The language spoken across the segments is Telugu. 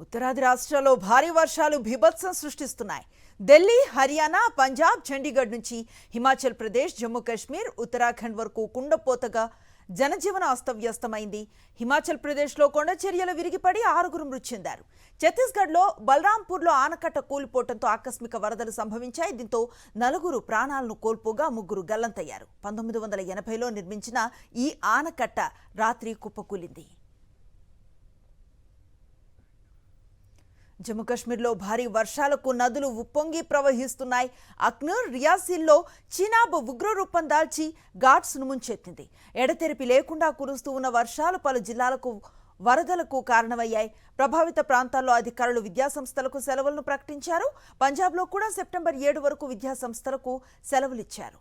ఉత్తరాది రాష్ట్రాల్లో భారీ వర్షాలు బీభత్సం సృష్టిస్తున్నాయి. ఢిల్లీ, హర్యానా, పంజాబ్, చండీగఢ్ నుంచి హిమాచల్ ప్రదేశ్, జమ్మూ కాశ్మీర్, ఉత్తరాఖండ్ వరకు కుండపోతగా జనజీవనం అస్తవ్యస్తమైంది. హిమాచల్ ప్రదేశ్లో కొండచర్యలు విరిగిపడి 6 మృతి చెందారు. ఛత్తీస్గఢ్లో బల్రాంపూర్లో ఆనకట్ట కూలిపోవడంతో ఆకస్మిక వరదలు సంభవించాయి. దీంతో 4 ప్రాణాలను కోల్పోగా 3 గల్లంతయ్యారు. 1980లో నిర్మించిన ఈ ఆనకట్ట రాత్రి కుప్పకూలింది. జమ్మూ కాశ్మీర్లో భారీ వర్షాలకు నదులు ఉప్పొంగి ప్రవహిస్తున్నాయి. అక్నూర్, రియాసీల్లో చినాబ్ ఉగ్రరూపం దాల్చి ఘాట్స్ను ముంచెత్తింది. ఎడతెరిపి లేకుండా కురుస్తూ ఉన్న వర్షాలు పలు జిల్లాలకు వరదలకు కారణమయ్యాయి. ప్రభావిత ప్రాంతాల్లో అధికారులు విద్యాసంస్థలకు సెలవులను ప్రకటించారు. పంజాబ్లో కూడా సెప్టెంబర్ 7 వరకు విద్యాసంస్థలకు సెలవులిచ్చారు.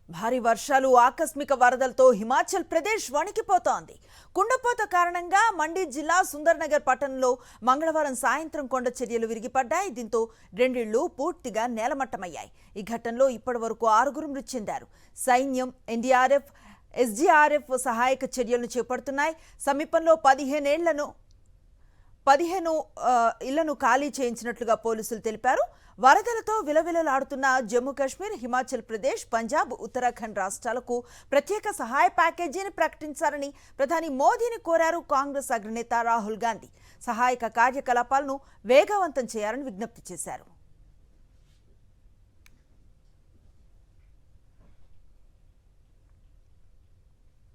భారీ వర్షాలు, ఆకస్మిక వరదలతో హిమాచల్ ప్రదేశ్ వణికిపోతోంది. కుండపోత కారణంగా మండి జిల్లా సుందర్నగర్ పట్టణంలో మంగళవారం సాయంత్రం కొండ చర్యలు విరిగిపడ్డాయి. దీంతో 2 ఇళ్లు పూర్తిగా నేలమట్టమయ్యాయి. ఈ ఘటనలో ఇప్పటి వరకు 6 మృతి చెందారు. సైన్యం, ఎన్డీఆర్ఎఫ్, ఎస్డీఆర్ఎఫ్ సహాయక చర్యలను చేపడుతున్నాయి. సమీపంలో 15 ఇళ్లను ఖాళీ చేయించినట్లుగా పోలీసులు తెలిపారు. వరదలతో విలవిలలాడుతున్న జమ్మూ కాశ్మీర్, హిమాచల్ ప్రదేశ్, పంజాబ్, ఉత్తరాఖండ్ రాష్ట్రాలకు ప్రత్యేక సహాయ ప్యాకేజీని ప్రకటించాలని ప్రధాని మోదీని కోరారు కాంగ్రెస్ అగ్రనేత రాహుల్ గాంధీ. సహాయక కార్యకలాపాలను వేగవంతం చేయాలని విజ్ఞప్తి చేశారు.